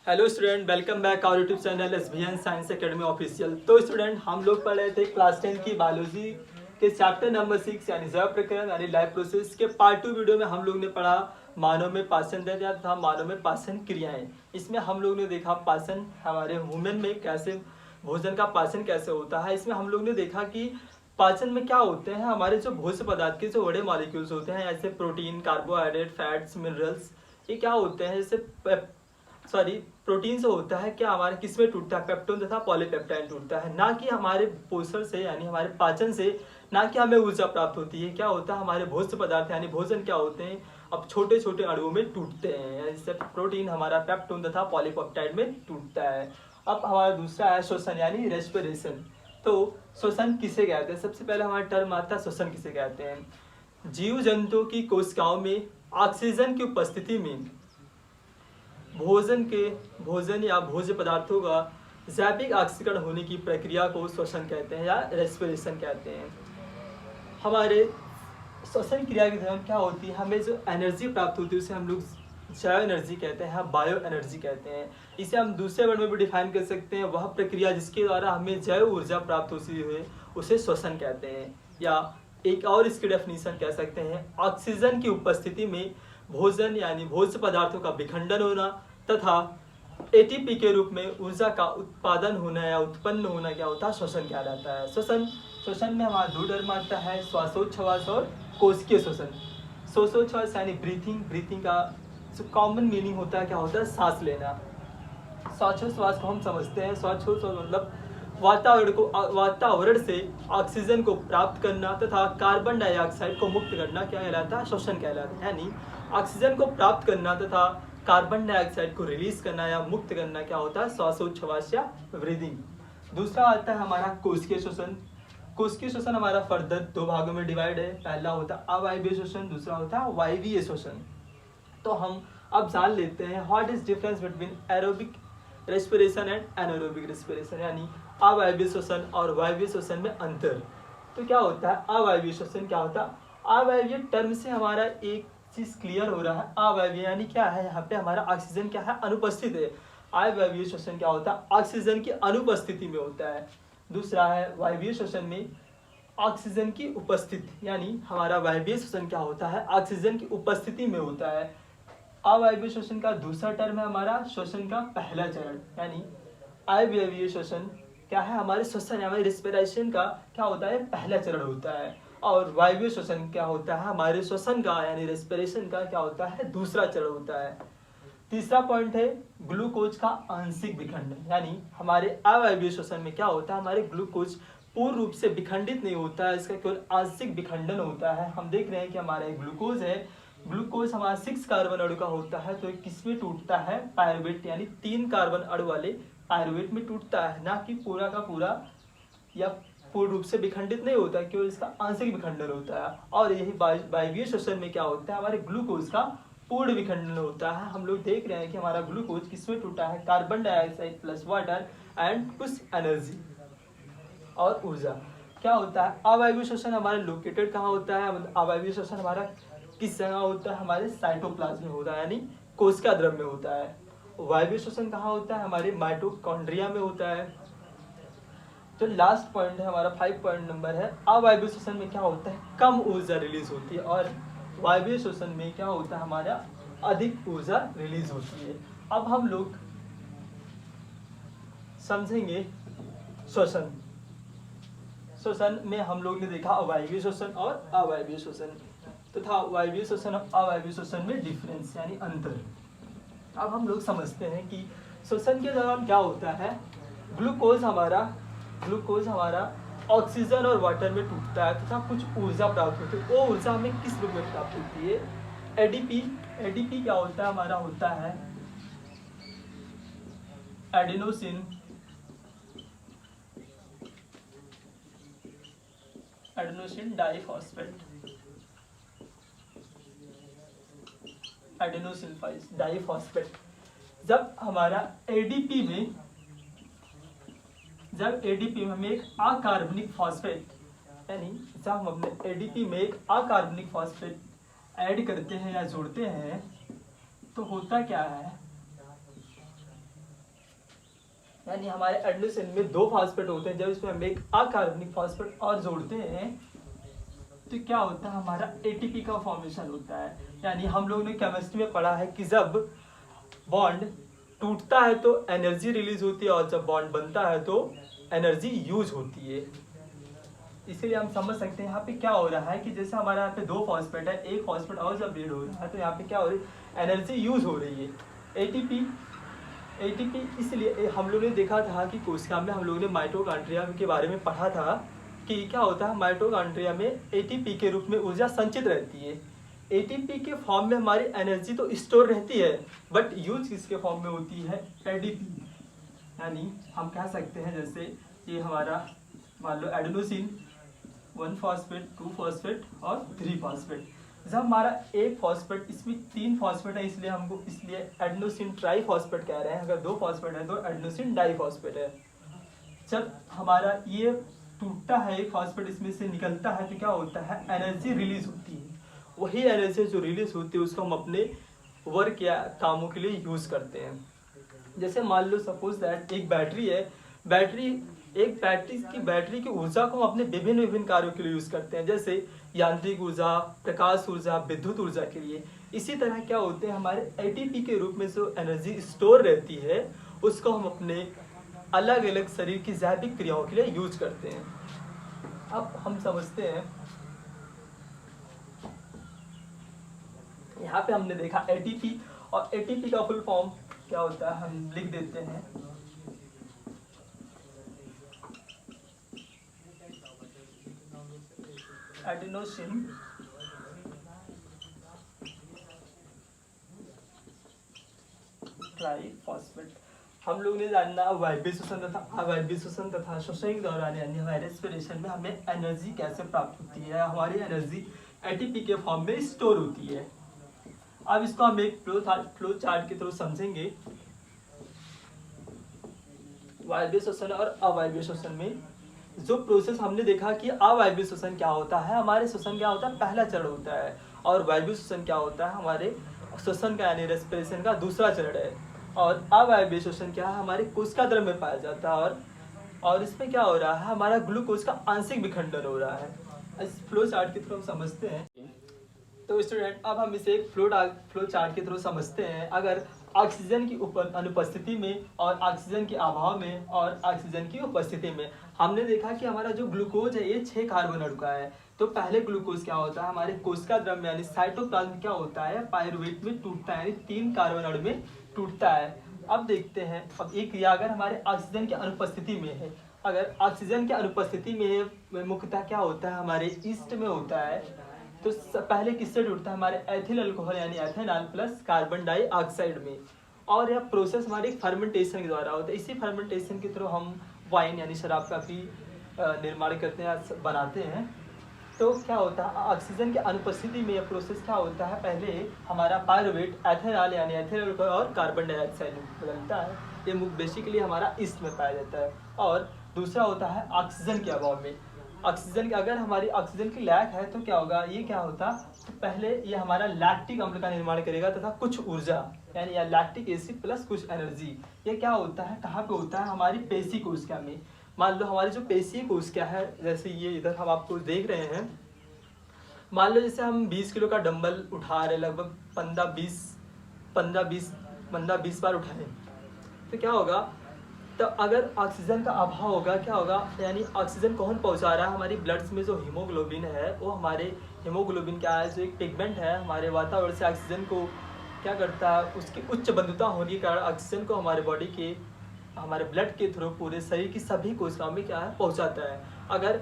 Hello student, welcome back our YouTube channel SBN science academy official. तो student, हम लोग पढ़ रहे थे क्लास 10 की बायोलॉजी के चैप्टर नंबर 6 यानी जैव प्रक्रिया यानी लाइफ प्रोसेस के पार्ट 2 वीडियो में हम लोग ने पढ़ा मानव में पाचन तंत्र तथा मानव में पाचन क्रियाएं। इसमें हम लोग ने देखा पाचन हमारे ह्यूमन में कैसे भोजन का पाचन कैसे होता है। इसमें हम लोग ने देखा कि पाचन में क्या होते हैं, हमारे जो भोज्य पदार्थ के जो बड़े मॉलिक्यूल्स होते हैं जैसे प्रोटीन, कार्बोहाइड्रेट, फैट्स, मिनरल्स, ये क्या होते हैं जैसे प्रोटीन से होता है क्या हमारे किसमें टूटता है, पेप्टोन तथा पॉलीपेप्टाइड टूटता है, ना कि हमारे पोषण से यानी हमारे पाचन से ना कि हमें ऊर्जा प्राप्त होती है। क्या होता है, हमारे भोज्य पदार्थ यानी भोजन क्या होते हैं अब छोटे छोटे अणुओं में टूटते हैं, जैसे प्रोटीन हमारा पेप्टोन तथा पॉलीपेप्टाइड में टूटता है। अब हमारा दूसरा है श्वसन यानी रेस्पिरेशन। तो श्वसन किसे कहते हैं, सबसे पहले हमारा टर्म आता है श्वसन किसे कहते हैं। जीव जंतुओं की कोशिकाओं में ऑक्सीजन की उपस्थिति में भोजन या भोज्य पदार्थों का जैविक ऑक्सीकरण होने की प्रक्रिया को श्वसन कहते हैं या रेस्पिरेशन कहते हैं। हमारे श्वसन क्रिया के दौरान क्या होती है, हमें जो एनर्जी प्राप्त होती है उसे हम लोग जैव एनर्जी कहते हैं, बायो एनर्जी कहते हैं। इसे हम दूसरे वर्ड में भी डिफाइन कर सकते हैं, वह प्रक्रिया जिसके द्वारा हमें जैव ऊर्जा प्राप्त होती है उसे श्वसन कहते हैं। या एक और इसकी डेफिनेशन कह सकते हैं, ऑक्सीजन की उपस्थिति में भोजन यानी भोज्य पदार्थों का विखंडन होना तथा एटीपी के रूप में ऊर्जा का उत्पादन होना या उत्पन्न होना क्या होता है, श्वसन कहलाता है। श्वसन में हमारा दो टर्म आता है, श्वासोच्छ्वास और कोशिकीय श्वसन। श्वासोच्छ्वास यानी ब्रीथिंग का जो कॉमन मीनिंग होता है क्या होता है, सांस लेना। श्वासोच्छ्वास को हम समझते हैं, श्वासोच्छ्वास मतलब वातावरण से ऑक्सीजन को प्राप्त करना तथा कार्बन डाइऑक्साइड को मुक्त करना क्या कहलाता है, श्वसन कहलाता है। यानी ऑक्सीजन को प्राप्त करना तथा कार्बन डाइऑक्साइड को रिलीज करना या मुक्त करना क्या होता है, श्वासोच्छ्वास या ब्रीदिंग। दूसरा आता है हमारा कोशिकीय श्वसन। कोशिकीय श्वसन हमारा फर्दर दो भागों में डिवाइड है, पहला होता है अवायवीय श्वसन, दूसरा होता है वायवीय श्वसन। तो हम अब जान लेते हैं what is difference between aerobic respiration and anaerobic respiration, यानी अवायवीय श्वसन और वायवीय श्वसन में अंतर। तो क्या होता है अवायवीय श्वसन, क्या होता है अवायवीय टर्म से हमारा एक चीज क्लियर हो रहा है। अवायवीय यानी क्या है, यहाँ पे हमारा ऑक्सीजन क्या है, अनुपस्थित है। अवायवीय श्वसन क्या होता है, ऑक्सीजन की अनुपस्थिति में होता है। दूसरा है वायवीय श्वसन में ऑक्सीजन की उपस्थिति, यानी हमारा वायवीय श्वसन क्या होता है, ऑक्सीजन की उपस्थिति में होता है। अवायवीय श्वसन का दूसरा टर्म है हमारा श्वसन का पहला चरण, यानी अवायवीय श्वसन क्या है, हमारे श्वसन हमारे रेस्पिरेशन का क्या होता है, पहला चरण होता है। और वायवीय श्वसन क्या होता है, हमारे श्वसन का यानी रेस्पिरेशन का क्या होता है, दूसरा चरण होता है। तीसरा पॉइंट है ग्लूकोज का आंशिक विखंडन, यानी हमारे अवायवीय श्वसन में क्या होता है, हमारे ग्लूकोज पूर्ण रूप से विखंडित नहीं होता है, इसका केवल आंशिक विखंडन होता है। हम देख रहे हैं कि हमारा ग्लूकोज है, ग्लूकोज हमारा 6 कार्बन अणु का होता है, तो किसमें टूटता है, पायरुवेट यानी 3 कार्बन अणु वाले पायरुवेट में टूटता है, ना कि पूरा का पूरा या पूर्ण रूप से विखंडित नहीं होता, केवल इसका आंशिक विखंडन होता है। और यही वायवीय श्वसन में क्या होता है, हमारे ग्लूकोज का पूर्ण विखंडन होता है। हम लोग देख रहे हैं कि हमारा ग्लूकोज किसमें टूटा है, carbon dioxide plus water and कुछ एनर्जी और ऊर्जा। क्या होता है अवायवीय श्वसन हमारा लोकेटेड कहाँ होता है, अवायवीय श्वसन हमारा किस जगह होता है, हमारे साइटोप्लाज्म में होता है, यानी कोशिका द्रव्य में होता है। वायवीय श्वसन कहाँ होता है, हमारे माइटोकॉन्ड्रिया में होता है। तो लास्ट पॉइंट है हमारा 5 पॉइंट नंबर है, अवायवीय श्वसन में क्या होता है, कम ऊर्जा रिलीज होती है, और वायवीय श्वसन में क्या होता है, हमारा अधिक ऊर्जा रिलीज होती है। अब हम लोग समझेंगे श्वसन। श्वसन में हम लोग ने देखा अवायवीय श्वसन और अवायवीय श्वसन तथा वायवीय श्वसन और अवायवीय श्वसन में डिफरेंस यानी अंतर। अब हम लोग समझते हैं कि श्वसन के दौरान क्या होता है, ग्लूकोज हमारा ऑक्सीजन और वाटर में टूटता है तथा कुछ ऊर्जा प्राप्त होती है। वो ऊर्जा हमें किस रूप में प्राप्त होती है, एडीपी क्या होता है, हमारा होता है एडेनोसिन डाइफॉस्फेट। जब हमारा एडीपी में हमें एक अकार्बनिक फॉस्फेट, यानी जब हम अपने एडीपी में एक अकार्बनिक फॉस्फेट ऐड करते हैं या जोड़ते हैं तो होता क्या है, यानी हमारे एडेनोसिन में 2 फॉस्फेट होते हैं। जब इसमें हम एक अकार्बनिक फॉस्फेट और जोड़ते हैं तो क्या होता है, हमारा एटीपी का फॉर्मेशन होता है। यानी हम लोगों ने केमिस्ट्री में पढ़ा है कि जब बॉन्ड टूटता है तो एनर्जी रिलीज होती है और जब बॉन्ड बनता है तो एनर्जी यूज होती है। इसीलिए हम समझ सकते हैं यहाँ पे क्या हो रहा है कि जैसे हमारे यहाँ पे 2 फॉस्फेट है, एक फॉस्फेट और जब रीड हो रहा है तो यहाँ पे क्या हो रही है, एनर्जी यूज हो रही है। एटीपी इसलिए हम लोगों ने देखा था कि कोशिका में हम लोगों ने माइटोकॉन्ड्रिया के बारे में पढ़ा था कि क्या होता है, माइटोकॉन्ड्रिया में एटीपी के रूप में ऊर्जा संचित रहती है। एटीपी के फॉर्म में हमारी एनर्जी तो स्टोर रहती है, बट यूज किसके फॉर्म में होती है, एडीपी। यानी हम कह सकते हैं जैसे ये हमारा मान लो एडेनोसिन 1 फॉस्फेट 2 फॉस्फेट और 3 फॉस्फेट। जब हमारा एक फॉस्फेट, इसमें 3 फॉस्फेट है इसलिए एडेनोसिन ट्राई फॉस्फेट कह रहे हैं। अगर 2 फॉस्फेट है तो एडेनोसिन डाई फॉस्फेट है। जब हमारा ये टूटता है, एक फॉस्फेट इसमें से निकलता है तो क्या होता है, एनर्जी रिलीज होती है। वही एनर्जी जो रिलीज होती है उसको हम अपने वर्क या कामों के लिए यूज करते हैं। जैसे मान लो सपोज दैट एक बैटरी है, बैटरी की ऊर्जा को हम अपने विभिन्न कार्यों के लिए यूज करते हैं, जैसे यांत्रिक ऊर्जा, प्रकाश ऊर्जा, विद्युत ऊर्जा के लिए। इसी तरह क्या होते हैं, हमारे एटीपी के रूप में जो एनर्जी स्टोर रहती है उसको हम अपने अलग अलग शरीर की जैविक क्रियाओं के लिए यूज करते हैं। अब हम समझते हैं, यहाँ पे हमने देखा एटीपी, और एटीपी का फुल फॉर्म क्या होता है हम लिख देते हैं, एडेनोसिन ट्राइफॉस्फेट। हम लोग ने जानना वायवीय श्वसन तथा अवायवीय श्वसन तथा श्वसन के दौरान यानी हमारे रेस्पिरेशन में हमें एनर्जी कैसे प्राप्त होती है। हमारी एनर्जी एटीपी के फॉर्म में स्टोर होती है। अब इसको हम एक फ्लो चार्ट के थ्रू समझेंगे। वायवीय श्वसन और अवायवीय श्वसन में जो प्रोसेस हमने देखा कि अवायवीय श्वसन क्या होता है, हमारे श्वसन क्या होता है, पहला चरण होता है, और वायवीय श्वसन क्या होता है, हमारे श्वसन का यानी रेस्पिरेशन का दूसरा चरण है। और अवायवीय श्वसन क्या है, हमारे कोशिका द्रव्य में पाया जाता है, और इसमें क्या हो रहा है, हमारा ग्लूकोज का आंशिक विखंडन हो रहा है। इस फ्लो चार्ट के थ्रू हम समझते हैं। तो स्टूडेंट अब हम इसे एक फ्लो चार्ट के थ्रू समझते हैं। अगर ऑक्सीजन की अनुपस्थिति में और ऑक्सीजन के अभाव में और ऑक्सीजन की उपस्थिति में हमने देखा कि हमारा जो ग्लूकोज है ये 6 कार्बन अणु का है। तो पहले ग्लूकोज क्या होता है, हमारे कोशिका द्रव्य यानी साइटोप्लाज्म क्या होता है, पायरुवेट में टूटता है, यानी 3 कार्बन अणु में टूटता है। अब देखते हैं, अब एक क्रिया अगर हमारे ऑक्सीजन की अनुपस्थिति में है, अगर ऑक्सीजन की अनुपस्थिति में मुख्यतः क्या होता है, हमारे ईस्ट में होता है। तो पहले किससे टूटता है, हमारे एथिल अल्कोहल यानी एथेनॉल प्लस कार्बन डाइऑक्साइड में। और यह प्रोसेस हमारे फर्मेंटेशन के द्वारा होता है। इसी फर्मेंटेशन के थ्रू हम वाइन यानी शराब का भी निर्माण करते हैं, बनाते हैं। तो क्या होता है, ऑक्सीजन की अनुपस्थिति में यह प्रोसेस क्या होता है, पहले हमारा पायरुवेट एथेनॉल यानी एथिल अल्कोहल और कार्बन डाइऑक्साइड बदलता है। ये बेसिकली हमारा ईस्ट में पाया जाता है। और दूसरा होता है ऑक्सीजन के अभाव में। ऑक्सीजन, अगर हमारी ऑक्सीजन की लैक है तो क्या होगा, ये क्या होता, तो पहले ये हमारा लैक्टिक अम्ल का निर्माण करेगा तथा कुछ ऊर्जा यानी या लैक्टिक एसिड प्लस कुछ एनर्जी। ये क्या होता है, कहाँ पे होता है, हमारी पेशी कोशिका में। मान लो हमारी जो पेशी कोशिका है, जैसे ये इधर हम आपको देख रहे हैं, मान लो जैसे हम 20 किलो का डंबल उठा रहे, लगभग 15-20 बार उठाएं, तो क्या होगा, तो अगर ऑक्सीजन का अभाव होगा क्या होगा, यानी ऑक्सीजन कौन पहुंचा रहा है, हमारी ब्लड्स में जो हीमोग्लोबिन है, वो हमारे हीमोग्लोबिन क्या है, जो एक पिगमेंट है, हमारे वातावरण से ऑक्सीजन को क्या करता है, उसकी उच्च बंधुता होने के कारण ऑक्सीजन को हमारे बॉडी के, हमारे ब्लड के थ्रू पूरे शरीर की सभी कोशिकाओं में क्या है, पहुँचाता है। अगर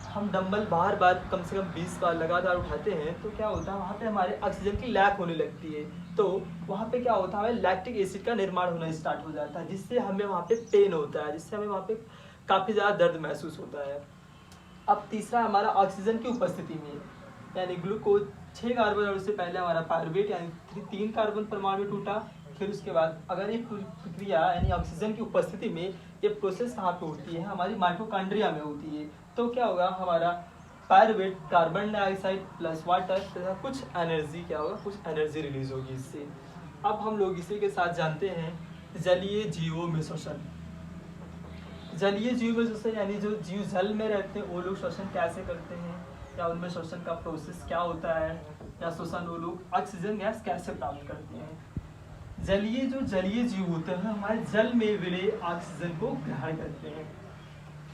हम डंबल बार बार कम से कम 20 बार लगातार उठाते हैं तो क्या होता है, वहाँ पे हमारे ऑक्सीजन की लैक होने लगती है। तो वहाँ पे क्या होता है, हमें लैक्टिक एसिड का निर्माण होना स्टार्ट हो जाता है, जिससे हमें वहाँ पे पेन होता है, जिससे हमें वहाँ पे काफ़ी ज़्यादा दर्द महसूस होता है। अब तीसरा हमारा ऑक्सीजन की उपस्थिति में, यानी ग्लूकोज 6 कार्बन अणु से पहले हमारा पायरुवेट यानी 3 कार्बन परमाणु टूटा। फिर उसके बाद अगर ये प्रक्रिया यानी ऑक्सीजन की उपस्थिति में ये प्रोसेस कहाँ पे होती है, हमारी माइटोकॉन्ड्रिया में होती है। तो क्या होगा, हमारा pyruvate carbon dioxide plus water तथा कुछ एनर्जी क्या होगा, कुछ एनर्जी रिलीज होगी इससे। अब हम लोग इसी के साथ जानते हैं जलीय जीवों में श्वसन। जलीय जीव में श्वसन यानी जो जीव जल में रहते हैं वो लोग श्वसन कैसे करते हैं, या उनमें श्वसन का प्रोसेस क्या होता है, या श्वसन वो लोग ऑक्सीजन गैस कैसे प्राप्त करते हैं। जो जलीय जीव होते हैं हमारे जल में विलय ऑक्सीजन को ग्रहण करते हैं।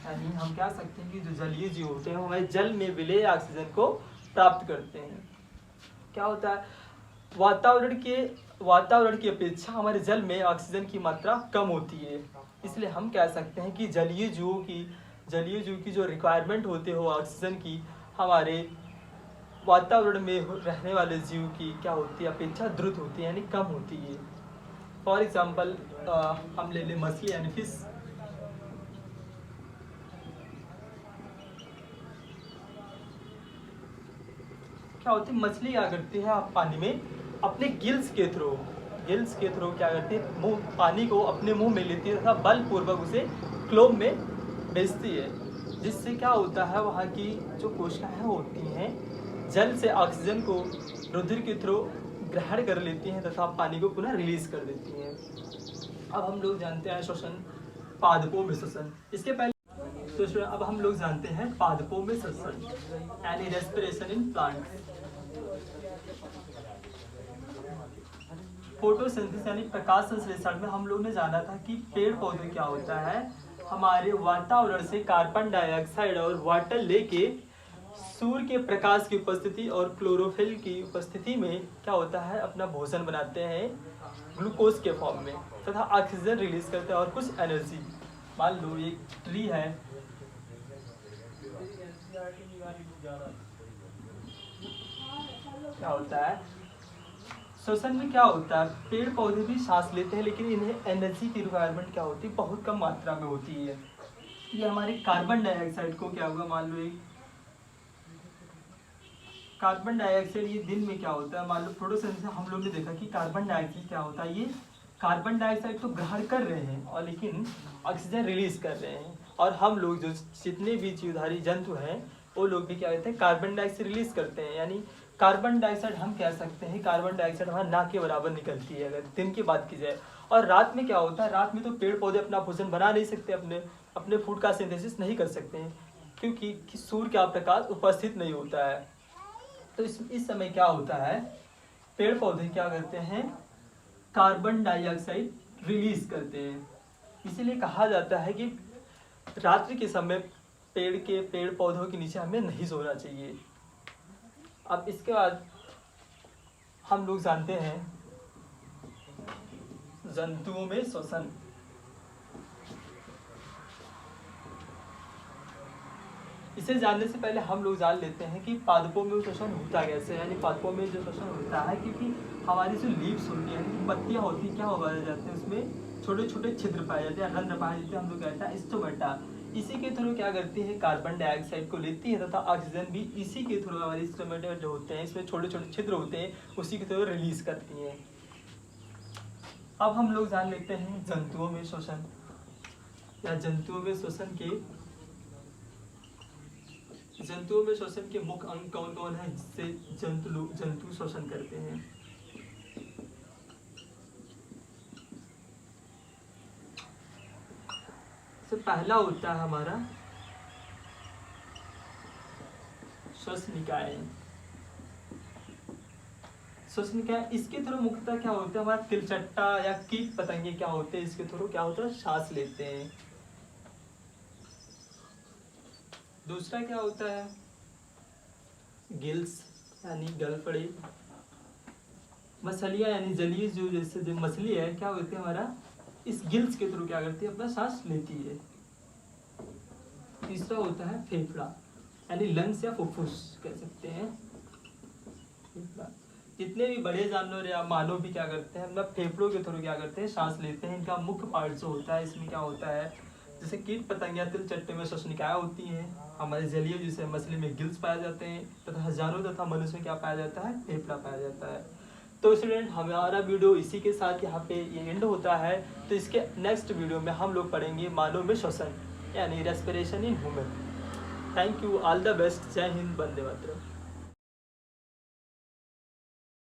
यानी हम कह सकते हैं कि जो जलीय जीव होते हैं हमारे जल में विलय ऑक्सीजन को प्राप्त करते हैं। क्या होता है, वातावरण की अपेक्षा हमारे जल में ऑक्सीजन की मात्रा कम होती है, इसलिए हम कह सकते हैं कि जलीय जीव की जो रिक्वायरमेंट होती है वो ऑक्सीजन की हमारे वातावरण में रहने वाले जीव की क्या होती है, अपेक्षा द्रुत होती है यानी कम होती है। फॉर एग्जाम्पल हम ले लें मछली यानी फिश। क्या होती है, मछली क्या करती है पानी में अपने गिल्स के थ्रू क्या करती है, मुंह पानी को अपने मुंह में लेती है तथा बलपूर्वक उसे क्लोम में भेजती है, जिससे क्या होता है वहाँ की जो कोशिकाएं होती हैं जल से ऑक्सीजन को रुधिर के थ्रू ग्रहण कर लेती हैं तथा पानी को पुनः रिलीज कर देती हैं। अब हम लोग जानते हैं श्वसन, पादपों में श्वसन। इसके पहले तो अब हम लोग जानते हैं पादपों में श्वसन यानी रेस्पिरेशन इन प्लांट्स। फोटोसिंथेसिस यानी प्रकाश संश्लेषण में हम लोग ने जाना था कि पेड़ पौधे क्या होता है, हमारे वातावरण से कार्बन डाइऑक्साइड और वाटर लेके सूर्य के प्रकाश की उपस्थिति और क्लोरोफिल की उपस्थिति में क्या होता है अपना भोजन बनाते हैं ग्लूकोज के फॉर्म में तथा ऑक्सीजन रिलीज करते हैं और कुछ एनर्जी। मान लो एक ट्री है, क्या होता है श्वसन में क्या होता है, पेड़ पौधे भी सांस लेते हैं लेकिन इन्हें एनर्जी की रिक्वायरमेंट क्या होती है, बहुत कम मात्रा में होती है। ये हमारे कार्बन डाइऑक्साइड को क्या होगा, मान लो एक कार्बन डाइऑक्साइड ये दिन में क्या होता है, मान लो फोटोसिंथेसिस हम लोग ने देखा कि कार्बन डाइऑक्साइड क्या होता है, ये कार्बन डाइऑक्साइड तो ग्रहण कर रहे हैं और लेकिन ऑक्सीजन रिलीज कर रहे हैं। और हम लोग जो जितने भी जीवधारी जंतु हैं वो लोग भी क्या कहते हैं कार्बन डाइऑक्साइड रिलीज करते हैं। यानी कार्बन डाइऑक्साइड हम कह सकते हैं कार्बन डाइऑक्साइड हमारा ना के बराबर निकलती है अगर दिन की बात की जाए। और रात में क्या होता है, रात में तो पेड़ पौधे अपना भोजन बना नहीं सकते, अपने फूड का सिंथेसिस नहीं कर सकते हैं क्योंकि सूर्य का प्रकाश उपस्थित नहीं होता है। तो इस समय क्या होता है, पेड़ पौधे क्या करते हैं कार्बन डाइऑक्साइड रिलीज करते हैं। इसीलिए कहा जाता है कि रात्रि के समय पेड़ पौधों के नीचे हमें नहीं सोना चाहिए। अब इसके बाद हम लोग जानते हैं जंतुओं में श्वसन। इसे जानने से पहले हम लोग जान लेते हैं कि पादपों में श्वसन होता कैसे है। यानी पादपों में जो श्वसन होता है क्योंकि हमारी जो लीव्स होती है यानी पत्तियां होती हैं क्या उगाए जाते हैं उसमें छोटे छोटे छिद्र पाए जाते हैं, रंध्र पाए जाते हैं, हम लोग कहते हैं स्टोमेटा। इसी के थ्रू क्या करती है कार्बन डाइऑक्साइड को लेती है तथा ऑक्सीजन भी इसी के थ्रू हमारी स्टोमेटा जो होते हैं इसमें छोटे छोटे छिद्र होते हैं उसी के थ्रू रिलीज करती हैं। अब हम लोग जान लेते हैं जंतुओं में श्वसन या जंतुओं में श्वसन के मुख्य अंग कौन कौन है जिससे जंतु श्वसन करते हैं। तो पहला होता है हमारा श्वसनिकाय। इसके थ्रू मुख्यतः क्या होता है हमारा तिलचट्टा या कीट पतंगे क्या होते हैं इसके थ्रू क्या होता है सांस लेते हैं। दूसरा क्या होता है गिल्स यानी गलफड़े। मछलियां यानी जलीय जो जैसे जो मछली है क्या होती है हमारा इस गिल्स के थ्रू क्या करती है अपना सांस लेती है। तीसरा होता है फेफड़ा यानी लंग्स या फुफ्फुस कह सकते हैं। जितने भी बड़े जानवर या मानव भी क्या करते हैं अपना फेफड़ों के थ्रू क्या करते हैं सांस लेते हैं। इनका मुख्य पार्ट जो होता है इसमें क्या होता है जैसे कीट पतंगियां तिलचट्टे में श्वसनिकाएं होती हैं, हमारे जलीय जैसे मछली में गिल्स पाए जाते हैं तथा हजारों तथा मनुष्य में क्या पाया जाता है फेफड़ा पाया जाता है। तो स्टूडेंट हमारा वीडियो इसी के साथ यहाँ पे ये एंड होता है। तो इसके नेक्स्ट वीडियो में हम लोग पढ़ेंगे मानव में श्वसन यानी respiration in human. Thank you, all the best, जय हिंद, वंदे मातरम।